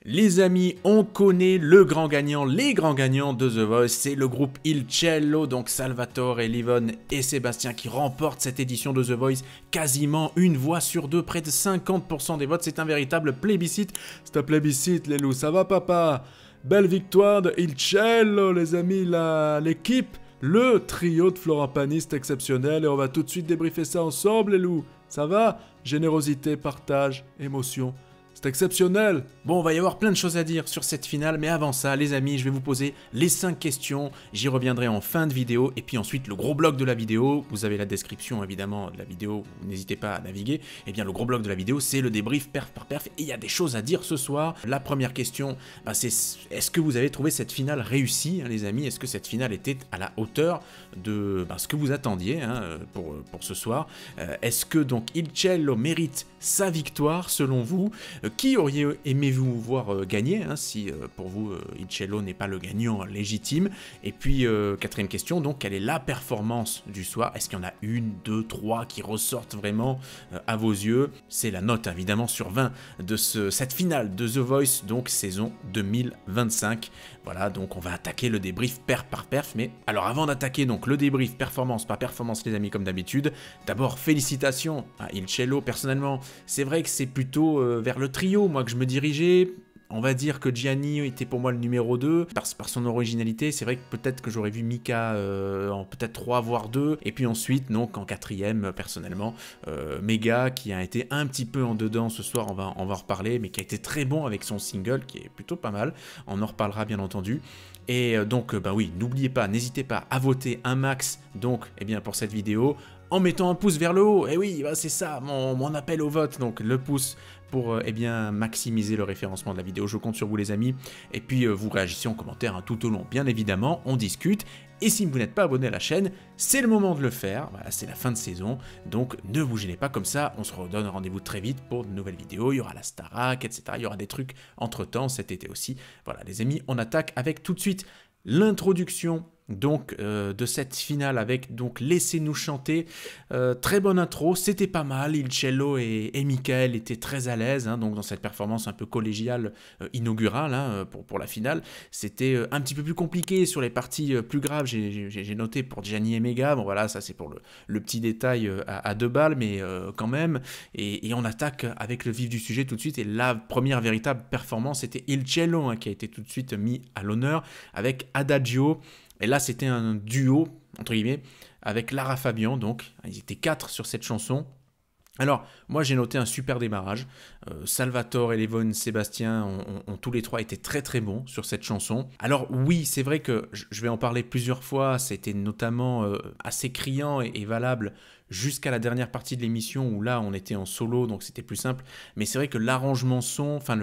Les amis, on connaît le grand gagnant, les grands gagnants de The Voice, c'est le groupe Il Cello, donc Salvatore, Livonne et Sébastien qui remportent cette édition de The Voice, quasiment une voix sur deux, près de 50% des votes, c'est un véritable plébiscite. C'est un plébiscite les loups, ça va papa? Belle victoire de Il Cello les amis, l'équipe, le trio de Florent Pagny, c'est exceptionnel et on va tout de suite débriefer ça ensemble les loups, ça va? Générosité, partage, émotion. C'est exceptionnel. Bon, on va y avoir plein de choses à dire sur cette finale, mais avant ça, les amis, je vais vous poser les 5 questions. J'y reviendrai en fin de vidéo, et puis ensuite, le gros bloc de la vidéo. Vous avez la description, évidemment, de la vidéo, n'hésitez pas à naviguer. Eh bien, le gros bloc de la vidéo, c'est le débrief perf par perf, et il y a des choses à dire ce soir. La première question, c'est est-ce que vous avez trouvé cette finale réussie, hein, les amis? Est-ce que cette finale était à la hauteur de ce que vous attendiez pour ce soir? Est-ce que, donc, Il Cello mérite sa victoire, selon vous? Qui auriez-aimé-vous voir gagner, hein, si pour vous Il Cello n'est pas le gagnant légitime? Et puis quatrième question, donc quelle est la performance du soir? Est-ce qu'il y en a une, deux, trois qui ressortent vraiment à vos yeux? C'est la note évidemment sur 20 de cette finale de The Voice, donc saison 2025. Voilà, donc on va attaquer le débrief perf par perf, mais alors avant d'attaquer donc le débrief performance par performance les amis comme d'habitude, d'abord félicitations à Il Cello. Personnellement, c'est vrai que c'est plutôt vers le trio, moi, que je me dirigeais. On va dire que Gianni était pour moi le numéro 2, par son originalité. C'est vrai que peut-être que j'aurais vu Mika en peut-être 3 voire 2. Et puis ensuite, donc en quatrième, personnellement, Mega qui a été un petit peu en dedans ce soir, on va en reparler, mais qui a été très bon avec son single, qui est plutôt pas mal. On en reparlera bien entendu. Et donc, oui, n'oubliez pas, n'hésitez pas à voter un max, donc, pour cette vidéo, en mettant un pouce vers le haut. Et oui, c'est ça, mon appel au vote, donc le pouce pour maximiser le référencement de la vidéo. Je compte sur vous les amis. Et puis vous réagissez en commentaire tout au long, bien évidemment, on discute. Et si vous n'êtes pas abonné à la chaîne, c'est le moment de le faire. Voilà, c'est la fin de saison, donc ne vous gênez pas comme ça. On se redonne rendez-vous très vite pour de nouvelles vidéos. Il y aura la Starac, etc. Il y aura des trucs entre-temps cet été aussi. Voilà les amis, on attaque avec tout de suite l'introduction donc de cette finale avec donc Laissez-nous chanter, très bonne intro, c'était pas mal, Il Cello et Michael étaient très à l'aise, hein, donc dans cette performance un peu collégiale inaugurale hein, pour la finale. C'était un petit peu plus compliqué sur les parties plus graves, j'ai noté pour Gianni et Mega, bon voilà, ça c'est pour le petit détail à 2 balles, mais quand même, et on attaque avec le vif du sujet tout de suite, et la première véritable performance c'était Il Cello hein, qui a été tout de suite mis à l'honneur avec Adagio. Et là, c'était un duo, entre guillemets, avec Lara Fabian, donc ils étaient 4 sur cette chanson. Alors, moi j'ai noté un super démarrage, Salvatore, Livonne, Sébastien ont tous les trois été très très bons sur cette chanson. Alors oui, c'est vrai que je vais en parler plusieurs fois, c'était notamment assez criant et valable jusqu'à la dernière partie de l'émission où là on était en solo donc c'était plus simple, mais c'est vrai que l'arrangement son, enfin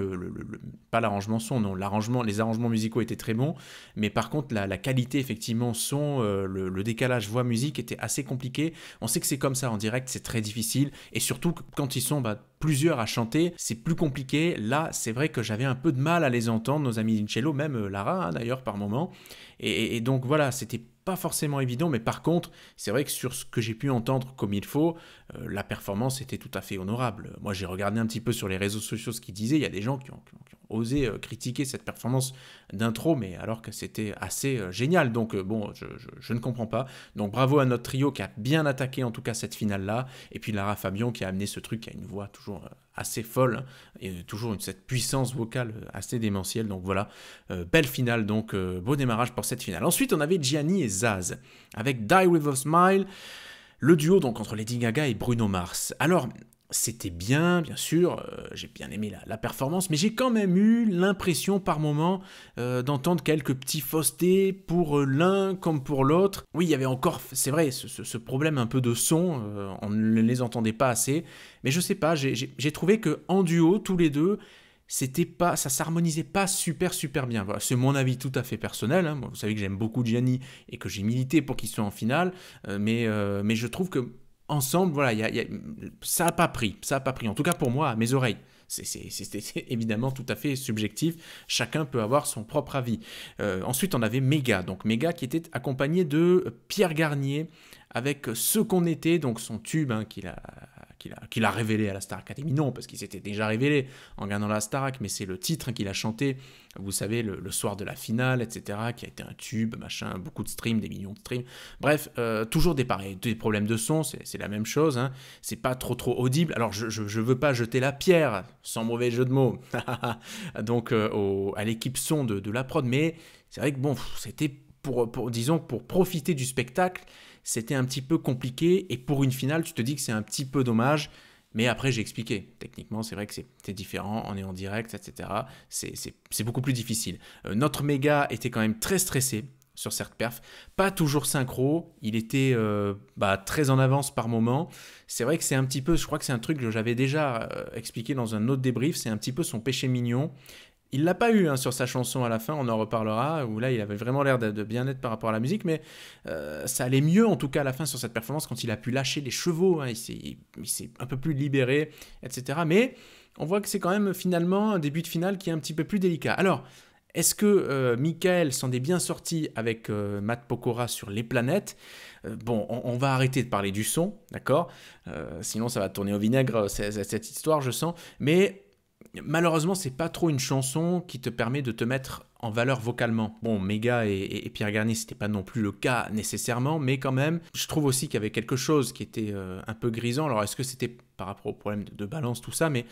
pas l'arrangement son, non, les arrangements musicaux étaient très bons, mais par contre la qualité effectivement son, le décalage voix-musique était assez compliqué. On sait que c'est comme ça en direct, c'est très difficile, et surtout quand ils sont plusieurs à chanter, c'est plus compliqué. Là, c'est vrai que j'avais un peu de mal à les entendre, nos amis Il Cello, même Lara hein, d'ailleurs par moment, et donc voilà, c'était pas forcément évident, mais par contre, c'est vrai que sur ce que j'ai pu entendre comme il faut, la performance était tout à fait honorable. Moi, j'ai regardé un petit peu sur les réseaux sociaux ce qu'ils disaient, il y a des gens qui ont osé critiquer cette performance d'intro, mais alors que c'était assez génial, donc bon, je ne comprends pas. Donc bravo à notre trio qui a bien attaqué en tout cas cette finale-là, et puis Lara Fabian qui a amené ce truc, qui a une voix toujours assez folle, hein, et toujours cette puissance vocale assez démentielle, donc voilà, belle finale, donc beau démarrage pour cette finale. Ensuite, on avait Gianni et Zaz, avec Die With A Smile, le duo donc entre Lady Gaga et Bruno Mars. Alors, c'était bien sûr, j'ai bien aimé la performance, mais j'ai quand même eu l'impression par moment d'entendre quelques petits faussetés pour l'un comme pour l'autre. Oui, il y avait encore, c'est vrai, ce problème un peu de son, on ne les entendait pas assez, mais je sais pas, j'ai trouvé qu'en duo, tous les deux, ça s'harmonisait pas super bien. Voilà, c'est mon avis tout à fait personnel, hein. Moi, vous savez que j'aime beaucoup Gianni et que j'ai milité pour qu'il soit en finale, mais je trouve que ensemble, voilà, ça n'a pas pris, en tout cas pour moi, à mes oreilles. C'est évidemment tout à fait subjectif, chacun peut avoir son propre avis. Ensuite, on avait Mega, donc Mega qui était accompagné de Pierre Garnier avec Ce qu'on était, donc son tube hein, qu'il qu'il a révélé à la Star Academy. Non, parce qu'il s'était déjà révélé en gagnant la Starac, mais c'est le titre qu'il a chanté, vous savez, le soir de la finale, etc., qui a été un tube, machin, beaucoup de streams, des millions de streams. Bref, toujours des problèmes de son, c'est la même chose, hein. C'est pas trop audible. Alors, je veux pas jeter la pierre, sans mauvais jeu de mots, donc à l'équipe son de la prod, mais c'est vrai que bon, c'était disons, pour profiter du spectacle, c'était un petit peu compliqué, et pour une finale, tu te dis que c'est un petit peu dommage, mais après j'ai expliqué. Techniquement, c'est vrai que c'est différent, on est en direct, etc. C'est beaucoup plus difficile. Notre méga était quand même très stressé sur cette perf, pas toujours synchro, il était très en avance par moment. C'est vrai que c'est un petit peu, je crois que c'est un truc que j'avais déjà expliqué dans un autre débrief, c'est un petit peu son péché mignon. Il l'a pas eu sur sa chanson à la fin, on en reparlera, où là il avait vraiment l'air de bien être par rapport à la musique, mais ça allait mieux en tout cas à la fin sur cette performance quand il a pu lâcher les chevaux, hein, il s'est un peu plus libéré, etc. Mais on voit que c'est quand même finalement un début de finale qui est un petit peu plus délicat. Alors, est-ce que Michael s'en est bien sorti avec Matt Pokora sur les planètes? Bon, on va arrêter de parler du son, d'accord? Sinon ça va tourner au vinaigre cette histoire, je sens, mais malheureusement, c'est pas trop une chanson qui te permet de te mettre en valeur vocalement. Bon, Méga et Pierre Garnier, c'était pas non plus le cas nécessairement, mais quand même, je trouve aussi qu'il y avait quelque chose qui était un peu grisant. Alors, est-ce que c'était par rapport au problème de balance, tout ça, mais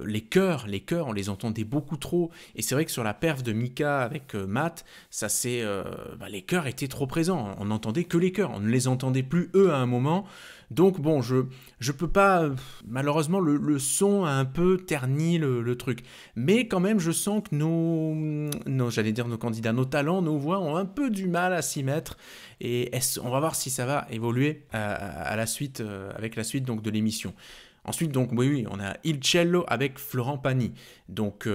les chœurs, on les entendait beaucoup trop. Et c'est vrai que sur la perf de Mika avec Matt, ça c'est, les chœurs étaient trop présents. On n'entendait que les chœurs, on ne les entendait plus eux à un moment. Donc bon, je peux pas, malheureusement le son a un peu terni le truc. Mais quand même, je sens que nos candidats, nos talents, nos voix ont un peu du mal à s'y mettre. Et on va voir si ça va évoluer à la suite, avec la suite donc, de l'émission. Ensuite, donc, oui, on a Il Cello avec Florent Pagny, donc,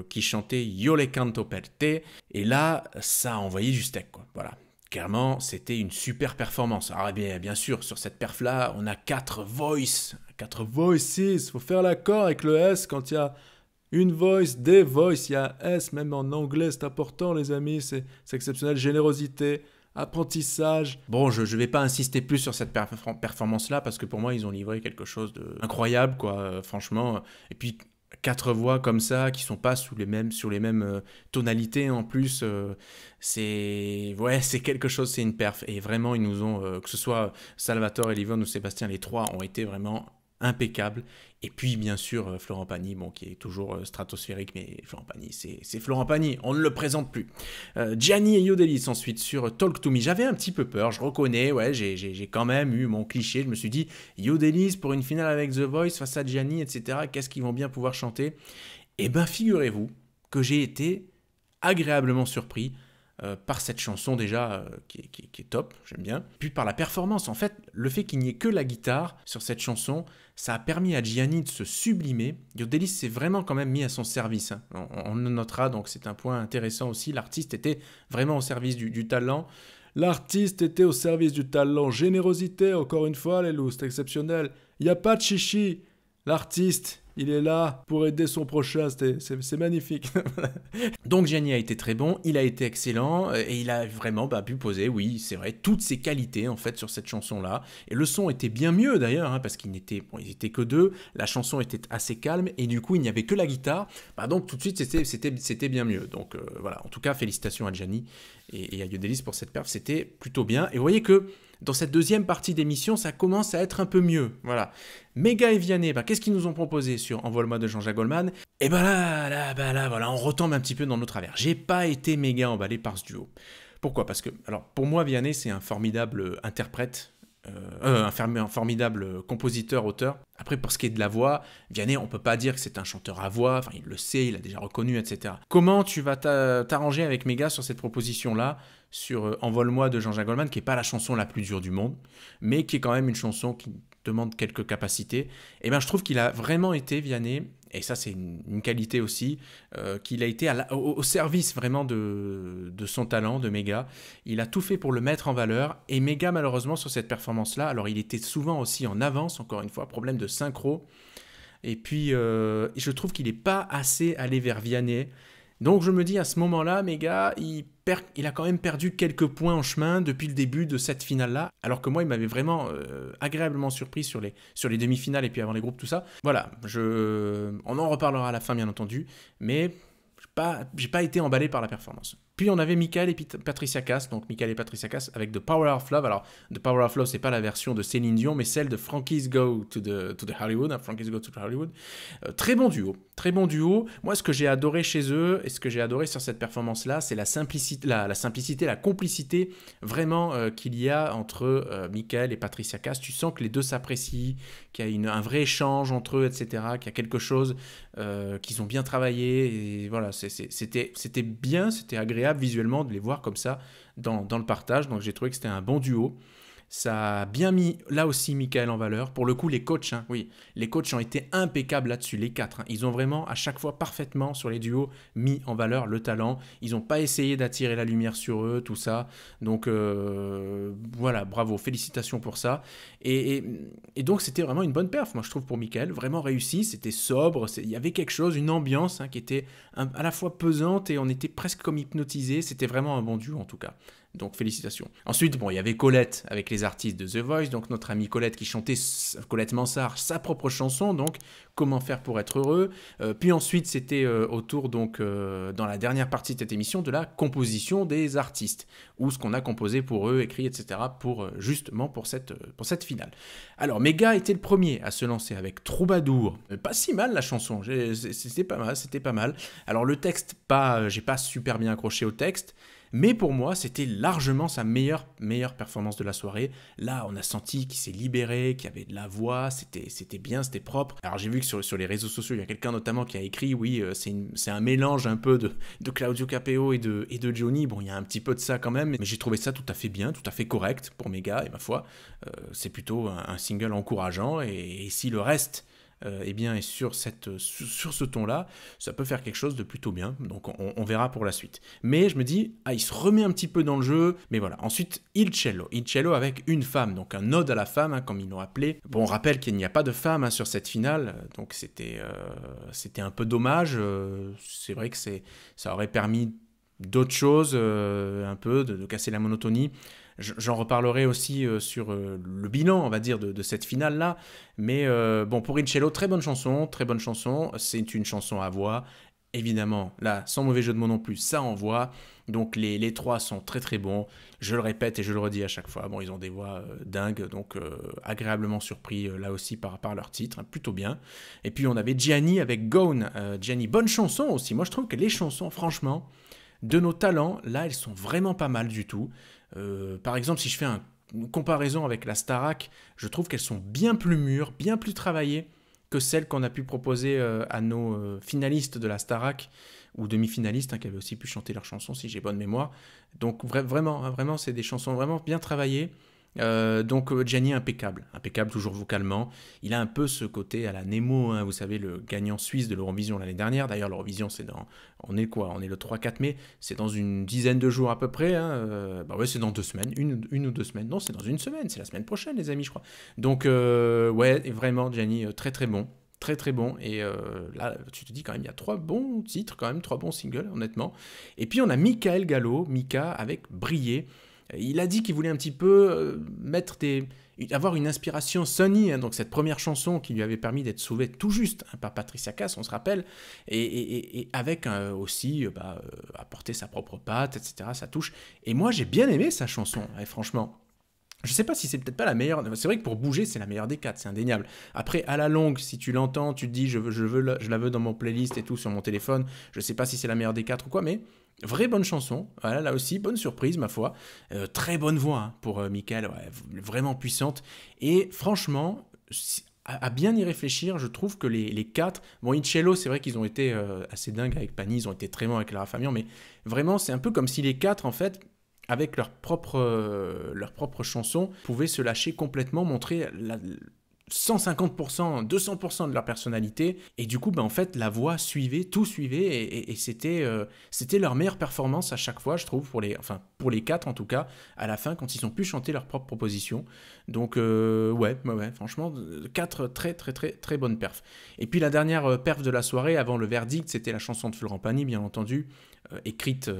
qui chantait Io le canto per te. Et là, ça a envoyé du steak, quoi. Voilà. Clairement, c'était une super performance. Alors, bien sûr, sur cette perf-là, on a 4 voices. 4 voices. Faut faire l'accord avec le S quand il y a une voice, des voices. Il y a S, même en anglais, c'est important, les amis. C'est exceptionnel. Générosité, apprentissage. Bon, je vais pas insister plus sur cette performance-là parce que pour moi, ils ont livré quelque chose d'incroyable, quoi, franchement. Et puis, 4 voix comme ça, qui sont pas sur les mêmes tonalités en plus, c'est quelque chose, c'est une perf. Et vraiment, ils nous ont, que ce soit Salvatore, Livonne ou Sébastien, les 3 ont été vraiment impeccables. Et puis, bien sûr, Florent Pagny, bon, qui est toujours stratosphérique, mais Florent Pagny, c'est Florent Pagny, on ne le présente plus. Gianni et Yodelis ensuite sur Talk to Me. J'avais un petit peu peur, je reconnais, ouais, j'ai quand même eu mon cliché. Je me suis dit, Yodelis pour une finale avec The Voice face à Gianni, etc., qu'est-ce qu'ils vont bien pouvoir chanter? Eh bien, figurez-vous que j'ai été agréablement surpris par cette chanson déjà qui est top, j'aime bien. Puis par la performance, en fait, le fait qu'il n'y ait que la guitare sur cette chanson, ça a permis à Gianni de se sublimer. Yodelis s'est vraiment quand même mis à son service, hein. On le notera, donc c'est un point intéressant aussi. L'artiste était vraiment au service du talent. L'artiste était au service du talent. Générosité, encore une fois, les loups, c'est exceptionnel. Il n'y a pas de chichi. L'artiste, il est là pour aider son prochain, c'est magnifique. Donc Gianni a été très bon, il a été excellent, et il a vraiment pu poser, oui, c'est vrai, toutes ses qualités en fait sur cette chanson-là. Et le son était bien mieux d'ailleurs, hein, parce qu'ils étaient que 2, la chanson était assez calme, et du coup il n'y avait que la guitare, donc tout de suite c'était bien mieux. Donc voilà, en tout cas félicitations à Gianni et à Yodelis pour cette perf, c'était plutôt bien. Et vous voyez que dans cette deuxième partie d'émission, ça commence à être un peu mieux. Voilà. Méga et Vianney, qu'est-ce qu'ils nous ont proposé sur Envole-moi de Jean-Jacques Goldman? Et là, voilà, on retombe un petit peu dans nos travers. J'ai pas été méga emballé par ce duo. Pourquoi? Parce que, alors, pour moi, Vianney, c'est un formidable interprète, un formidable compositeur-auteur. Après, pour ce qui est de la voix, Vianney, on peut pas dire que c'est un chanteur à voix, enfin, il le sait, il a déjà reconnu, etc. Comment tu vas t'arranger avec Méga sur cette proposition-là, sur Envole-moi de Jean-Jacques Goldman, qui n'est pas la chanson la plus dure du monde, mais qui est quand même une chanson qui demande quelques capacités? Et bien, je trouve qu'il a vraiment été, Vianney, et ça c'est une qualité aussi, qu'il a été au service vraiment de son talent, de Méga. Il a tout fait pour le mettre en valeur, et Méga, malheureusement, sur cette performance-là, alors il était souvent aussi en avance, encore une fois, problème de synchro, et puis je trouve qu'il n'est pas assez allé vers Vianney. Donc je me dis à ce moment-là, mes gars, il a quand même perdu quelques points en chemin depuis le début de cette finale-là, alors que moi, il m'avait vraiment agréablement surpris sur les demi-finales et puis avant les groupes, tout ça. Voilà, on en reparlera à la fin, bien entendu, mais j'ai pas été emballé par la performance. Puis on avait Michael et Patricia Cass, donc Michael et Patricia Cass avec The Power of Love. Alors, The Power of Love, c'est pas la version de Céline Dion, mais celle de Frankie's Go to the Hollywood, hein, Frankie's Go to the Hollywood. Très bon duo, très bon duo. Moi, ce que j'ai adoré chez eux, et ce que j'ai adoré sur cette performance-là, c'est la simplicité, la complicité vraiment qu'il y a entre Michael et Patricia Cass. Tu sens que les deux s'apprécient, qu'il y a un vrai échange entre eux, etc., qu'il y a quelque chose qu'ils ont bien travaillé, et voilà, c'était bien, c'était agréable visuellement de les voir comme ça dans le partage, donc j'ai trouvé que c'était un bon duo. Ça a bien mis là aussi Michael en valeur. Pour le coup, les coachs, hein, oui, les coachs ont été impeccables là-dessus, les quatre. Hein. Ils ont vraiment à chaque fois parfaitement sur les duos mis en valeur le talent. Ils n'ont pas essayé d'attirer la lumière sur eux, tout ça. Donc voilà, bravo, félicitations pour ça. Et donc c'était vraiment une bonne perf, moi je trouve, pour Michael, vraiment réussi. C'était sobre, il y avait quelque chose, une ambiance qui était à la fois pesante et on était presque comme hypnotisé. C'était vraiment un bon duo en tout cas. Donc félicitations. Ensuite, bon, il y avait Colette avec les artistes de The Voice, donc notre amie Colette qui chantait, Colette Mansart, sa propre chanson, donc Comment faire pour être heureux. Puis ensuite, c'était au tour, donc, dans la dernière partie de cette émission, de la composition des artistes, ou ce qu'on a composé pour eux, écrit, etc., justement pour cette finale. Alors, Méga était le premier à se lancer avec Troubadour. Pas si mal la chanson, c'était pas mal. Alors le texte, j'ai pas super bien accroché au texte, mais pour moi, c'était largement sa meilleure performance de la soirée. Là, on a senti qu'il s'est libéré, qu'il y avait de la voix, c'était bien, c'était propre. Alors j'ai vu que sur les réseaux sociaux, il y a quelqu'un notamment qui a écrit, oui, c'est un mélange un peu de Claudio Capeo et de Johnny. Bon, il y a un petit peu de ça quand même, mais j'ai trouvé ça tout à fait bien, tout à fait correct pour Méga, et ma foi, c'est plutôt un single encourageant, et si le reste... eh bien, et sur ce ton-là, ça peut faire quelque chose de plutôt bien. Donc, on verra pour la suite. Mais je me dis, il se remet un petit peu dans le jeu. Mais voilà. Ensuite, Il Cello avec une femme. Donc, un ode à la femme, comme ils l'ont appelé. Bon, on rappelle qu'il n'y a pas de femme sur cette finale. Donc, c'était un peu dommage. C'est vrai que ça aurait permis d'autres choses, un peu, de casser la monotonie. J'en reparlerai aussi sur le bilan, on va dire, de cette finale-là. Mais bon, pour Incello, très bonne chanson. C'est une chanson à voix. Évidemment, là, sans mauvais jeu de mots non plus, ça envoie. Donc les trois sont très très bons. Je le répète et je le redis à chaque fois. Bon, ils ont des voix dingues, donc agréablement surpris là aussi par leur titre, hein, plutôt bien. Et puis on avait Gianni avec Gone. Gianni, bonne chanson aussi. Moi, je trouve que les chansons, franchement, de nos talents, là, elles sont vraiment pas mal du tout. Par exemple, si je fais une comparaison avec la Starac, je trouve qu'elles sont bien plus mûres, bien plus travaillées que celles qu'on a pu proposer à nos finalistes de la Starac, ou demi-finalistes, qui avaient aussi pu chanter leurs chansons, si j'ai bonne mémoire. Donc vraiment, c'est des chansons vraiment bien travaillées. Donc Gianni impeccable toujours vocalement. Il a un peu ce côté à la Nemo, hein, vous savez, le gagnant suisse de l'Eurovision l'année dernière. D'ailleurs, l'Eurovision, on est le 3-4 mai, c'est dans une dizaine de jours à peu près, hein. Ouais, c'est dans 2 semaines, une ou 2 semaines, non, c'est dans une semaine, c'est la semaine prochaine, les amis, je crois. Donc ouais, vraiment Gianni, très très bon. Très très bon, et là tu te dis quand même il y a 3 bons titres, quand même 3 bons singles honnêtement. Et puis on a Michael Gallo, Mika avec Briller. Il a dit qu'il voulait un petit peu avoir une inspiration Sunny, hein, donc cette première chanson qui lui avait permis d'être sauvée tout juste, hein, par Patricia Cass, on se rappelle, et avec aussi apporter sa propre patte, etc., sa touche. Et moi j'ai bien aimé sa chanson, franchement. Je sais pas si c'est peut-être pas la meilleure. C'est vrai que pour bouger, c'est la meilleure des 4, c'est indéniable. Après, à la longue, si tu l'entends, tu te dis je la veux dans mon playlist et tout sur mon téléphone. Je sais pas si c'est la meilleure des 4 ou quoi, mais vraie bonne chanson. Voilà, là aussi, bonne surprise, ma foi. Très bonne voix, hein, pour Michael, ouais, vraiment puissante. Et franchement, à bien y réfléchir, je trouve que les 4... Bon, Incello, c'est vrai qu'ils ont été assez dingues avec Pani, ils ont été très bons avec Lara Fabian, mais vraiment, c'est un peu comme si les 4, en fait, avec leur propre chanson, pouvaient se lâcher complètement, montrer 150%, 200% de leur personnalité, et du coup, en fait, la voix suivait, tout suivait, et c'était leur meilleure performance à chaque fois, je trouve, pour les 4 en tout cas, à la fin, quand ils ont pu chanter leurs propres propositions. Donc, ouais, franchement, 4 très, très, très, très bonnes perfs. Et puis la dernière perf de la soirée, avant le verdict, c'était la chanson de Florent Pagny, bien entendu, écrite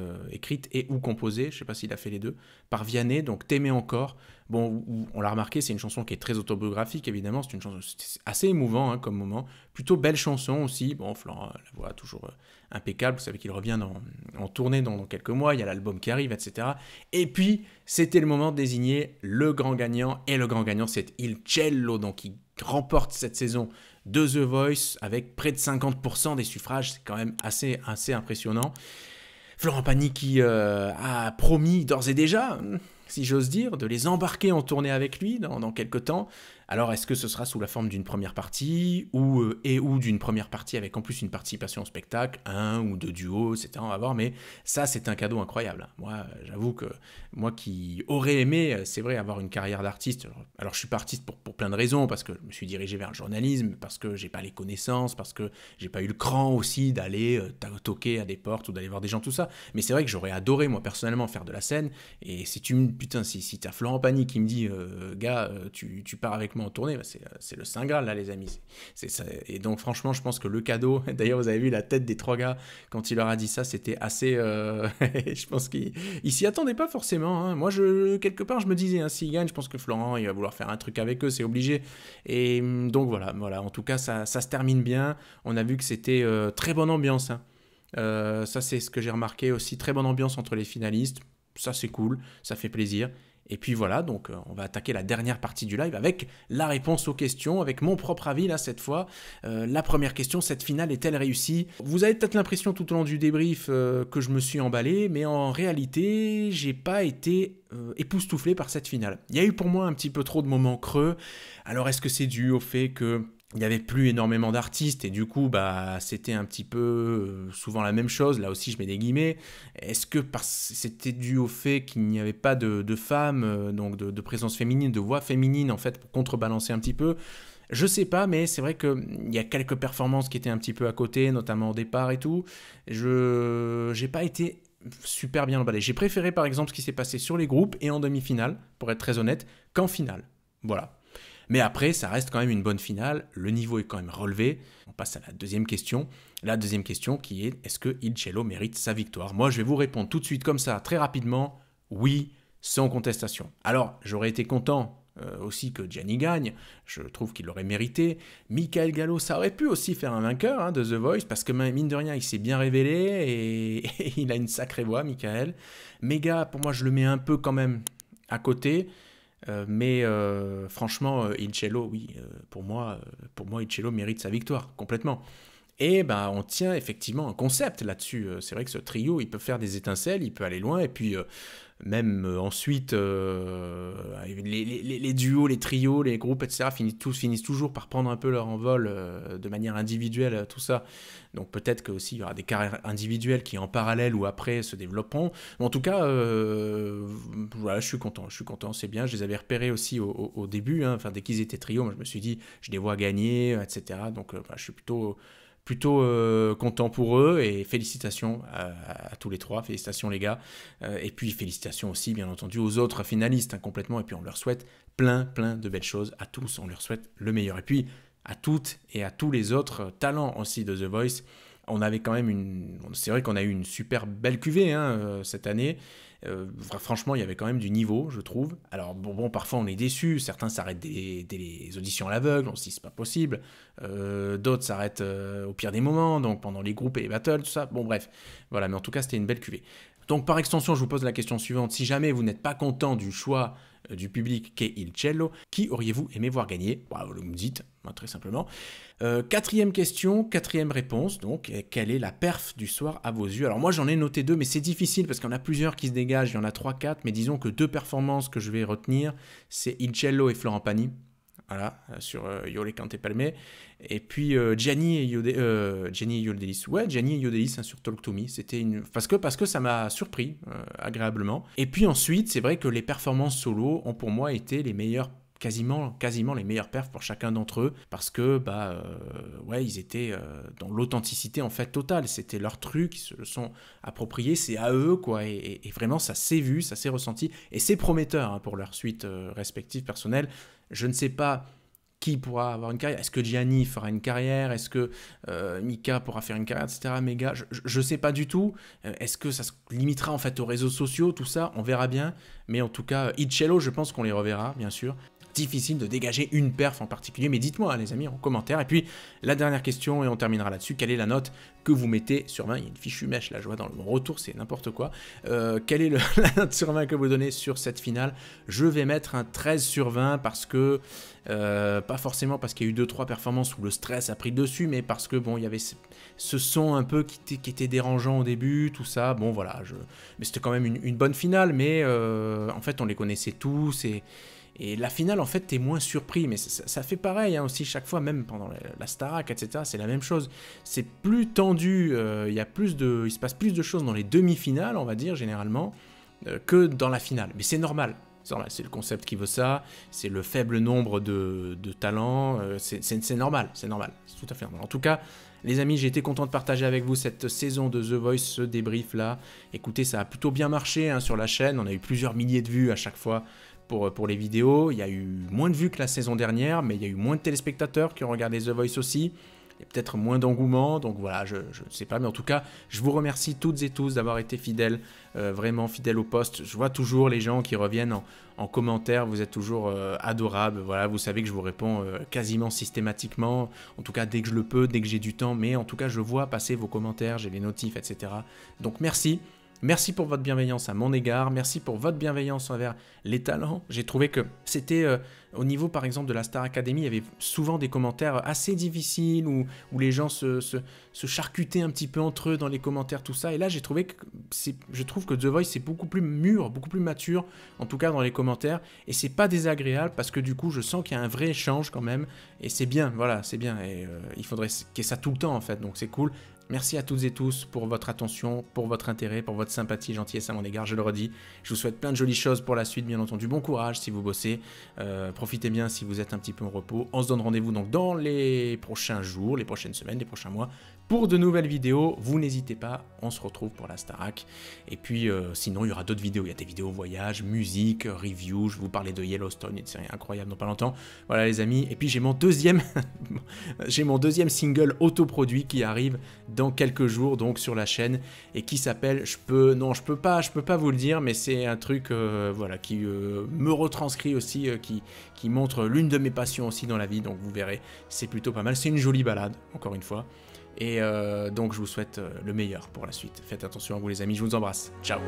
et ou composée, je sais pas s'il a fait les deux, par Vianney, donc T'aimer encore. Bon, on l'a remarqué, c'est une chanson qui est très autobiographique, évidemment, c'est une chanson assez émouvant hein, comme moment, plutôt belle chanson aussi. Bon, Florent, la voix toujours impeccable, vous savez qu'il revient en tournée dans quelques mois, il y a l'album qui arrive, etc. Et puis, c'était le moment de désigner le grand gagnant, et le grand gagnant, c'est Il Cello, donc il remporte cette saison de The Voice avec près de 50% des suffrages, c'est quand même assez impressionnant. Florent Pagny qui a promis d'ores et déjà, si j'ose dire, de les embarquer en tournée avec lui dans quelques temps. Alors, est-ce que ce sera sous la forme d'une première partie ou d'une première partie avec en plus une participation au spectacle, un ou deux duos, etc. On va voir, mais ça, c'est un cadeau incroyable. Moi, j'avoue que moi qui aurais aimé, c'est vrai, avoir une carrière d'artiste. Alors, je suis pas artiste pour plein de raisons, parce que je me suis dirigé vers le journalisme, parce que j'ai pas les connaissances, parce que j'ai pas eu le cran aussi d'aller toquer à des portes ou d'aller voir des gens, tout ça. Mais c'est vrai que j'aurais adoré, moi, personnellement, faire de la scène. Et si t'as Florent Pagny qui me dit, gars, tu pars avec moi en tournée, bah c'est le Saint Graal là les amis. C'est ça. Et donc franchement je pense que le cadeau, d'ailleurs vous avez vu la tête des 3 gars quand il leur a dit ça, c'était assez... je pense qu'ils s'y attendaient pas forcément. Hein. Moi quelque part je me disais, hein, s'il gagne, je pense que Florent il va vouloir faire un truc avec eux, c'est obligé. Et donc voilà, en tout cas ça se termine bien. On a vu que c'était très bonne ambiance. Hein. Ça c'est ce que j'ai remarqué aussi, très bonne ambiance entre les finalistes. Ça c'est cool, ça fait plaisir. Et puis voilà, donc on va attaquer la dernière partie du live avec la réponse aux questions, avec mon propre avis là cette fois. La première question, cette finale est-elle réussie? Vous avez peut-être l'impression tout au long du débrief que je me suis emballé, mais en réalité, j'ai pas été époustouflé par cette finale. Il y a eu pour moi un petit peu trop de moments creux. Alors est-ce que c'est dû au fait que il n'y avait plus énormément d'artistes et du coup bah c'était un petit peu souvent la même chose, là aussi je mets des guillemets. Est-ce que c'était dû au fait qu'il n'y avait pas de femmes, donc de présence féminine, de voix féminine en fait pour contrebalancer un petit peu? Je sais pas, mais c'est vrai qu'il y a quelques performances qui étaient un petit peu à côté, notamment au départ et tout. J'ai pas été super bien emballé. J'ai préféré par exemple ce qui s'est passé sur les groupes et en demi-finale, pour être très honnête, qu'en finale. Voilà. Mais après, ça reste quand même une bonne finale. Le niveau est quand même relevé. On passe à la deuxième question. La deuxième question qui est, est-ce que Il Cello mérite sa victoire? Moi, je vais vous répondre tout de suite comme ça, très rapidement. Oui, sans contestation. Alors, j'aurais été content aussi que Gianni gagne. Je trouve qu'il l'aurait mérité. Michael Gallo, ça aurait pu aussi faire un vainqueur hein, de The Voice, parce que mine de rien, il s'est bien révélé et il a une sacrée voix, Michael. Mega, pour moi, je le mets un peu quand même à côté. Mais franchement, Il Cello, oui, pour moi, Il Cello mérite sa victoire, complètement. Et ben, on tient effectivement un concept là-dessus. C'est vrai que ce trio, il peut faire des étincelles, il peut aller loin, et puis même ensuite, les duos, les trios, les groupes, etc., finissent toujours par prendre un peu leur envol de manière individuelle, tout ça. Donc peut-être qu'aussi il y aura des carrières individuelles qui en parallèle ou après se développeront. Mais en tout cas, voilà, je suis content, c'est bien. Je les avais repérés aussi au début, hein, enfin, dès qu'ils étaient trio, moi je me suis dit, je les vois gagner, etc. Donc je suis plutôt content pour eux et félicitations à tous les trois, félicitations les gars, et puis félicitations aussi bien entendu aux autres finalistes hein, complètement, et puis on leur souhaite plein de belles choses à tous, on leur souhaite le meilleur, et puis à toutes et à tous les autres talents aussi de The Voice. On avait quand même c'est vrai qu'on a eu une super belle cuvée hein, cette année. Franchement, il y avait quand même du niveau, je trouve. Alors bon, parfois on est déçu, certains s'arrêtent dès les auditions à l'aveugle, on se dit c'est pas possible. D'autres s'arrêtent au pire des moments, donc pendant les groupes et les battles, tout ça. Bon bref, voilà, mais en tout cas c'était une belle cuvée. Donc par extension, je vous pose la question suivante. Si jamais vous n'êtes pas content du choix du public qu'est Il Cello, qui auriez-vous aimé voir gagner? Bah, vous me dites, très simplement. Quatrième question, quatrième réponse, donc quelle est la perf du soir à vos yeux? Alors moi j'en ai noté 2, mais c'est difficile parce qu'il y en a plusieurs qui se dégagent, il y en a 3-4, mais disons que 2 performances que je vais retenir, c'est Il Cello et Florent Pagny. Voilà, sur Yo le cante palme. Et puis Gianni et Yodelis. Ouais, Gianni et Yodelis hein, sur Talk to Me. C'était parce que ça m'a surpris agréablement. Et puis ensuite, c'est vrai que les performances solo ont pour moi été les meilleures quasiment les meilleurs perfs pour chacun d'entre eux, parce que ouais, ils étaient dans l'authenticité en fait totale, c'était leur truc, ils se le sont appropriés, c'est à eux quoi, et vraiment ça s'est vu, ça s'est ressenti, et c'est prometteur hein, pour leur suite respective personnelle. Je ne sais pas qui pourra avoir une carrière, est-ce que Gianni fera une carrière, est-ce que Mika pourra faire une carrière, etc. Mega, je sais pas du tout, est-ce que ça se limitera en fait aux réseaux sociaux, tout ça, il verra bien, mais en tout cas, Ichello, je pense qu'on les reverra, bien sûr. Difficile de dégager une perf en particulier, mais dites-moi hein, les amis en commentaire. Et puis la dernière question, et on terminera là-dessus, quelle est la note que vous mettez sur 20? Il y a une fichue mèche là, je vois dans le retour, c'est n'importe quoi. Quelle est la note sur 20 que vous donnez sur cette finale? Je vais mettre un 13 sur 20 parce que, pas forcément parce qu'il y a eu 2-3 performances où le stress a pris le dessus, mais parce que bon, il y avait ce son un peu qui était dérangeant au début, tout ça, bon voilà, mais c'était quand même une bonne finale, mais en fait on les connaissait tous, et la finale, en fait, t'es moins surpris, mais ça fait pareil hein, aussi chaque fois, même pendant la Starac, etc. C'est la même chose. C'est plus tendu, il se passe plus de choses dans les demi-finales, on va dire, généralement, que dans la finale. Mais c'est normal. C'est le concept qui veut ça, c'est le faible nombre de talents, c'est normal, c'est normal, c'est tout à fait normal. En tout cas, les amis, j'ai été content de partager avec vous cette saison de The Voice, ce débrief là. Écoutez, ça a plutôt bien marché hein, sur la chaîne, on a eu plusieurs milliers de vues à chaque fois pour les vidéos. Il y a eu moins de vues que la saison dernière, mais il y a eu moins de téléspectateurs qui ont regardé The Voice aussi. Il y a peut-être moins d'engouement, donc voilà, je ne sais pas. Mais en tout cas, je vous remercie toutes et tous d'avoir été fidèles, vraiment fidèles au poste. Je vois toujours les gens qui reviennent en commentaire, vous êtes toujours adorables. Voilà, vous savez que je vous réponds quasiment systématiquement, en tout cas dès que je le peux, dès que j'ai du temps. Mais en tout cas, je vois passer vos commentaires, j'ai les notifs, etc. Donc merci. Merci pour votre bienveillance à mon égard, merci pour votre bienveillance envers les talents. J'ai trouvé que c'était, au niveau par exemple de la Star Academy, il y avait souvent des commentaires assez difficiles où les gens se charcutaient un petit peu entre eux dans les commentaires, tout ça. Et là, je trouve que The Voice c'est beaucoup plus mûr, beaucoup plus mature, en tout cas dans les commentaires. Et c'est pas désagréable parce que du coup, je sens qu'il y a un vrai échange quand même. Et c'est bien, voilà, c'est bien. Et il faudrait qu'il y ait ça tout le temps en fait, donc c'est cool. Merci à toutes et tous pour votre attention, pour votre intérêt, pour votre sympathie, gentillesse à mon égard, je le redis. Je vous souhaite plein de jolies choses pour la suite, bien entendu. Bon courage si vous bossez, profitez bien si vous êtes un petit peu en repos. On se donne rendez-vous donc dans les prochains jours, les prochaines semaines, les prochains mois, pour de nouvelles vidéos. Vous n'hésitez pas, on se retrouve pour la Starac. Et puis sinon, il y aura d'autres vidéos. Il y a des vidéos voyage, musique, review. Je vous parlais de Yellowstone, une série incroyable dans pas longtemps. Voilà les amis. Et puis j'ai mon deuxième single autoproduit qui arrive dans quelques jours donc sur la chaîne et qui s'appelle je peux pas vous le dire, mais c'est un truc voilà qui me retranscrit aussi, qui montre l'une de mes passions aussi dans la vie, donc vous verrez, c'est plutôt pas mal. C'est une jolie balade encore une fois, et donc je vous souhaite le meilleur pour la suite. Faites attention à vous les amis, je vous embrasse, ciao.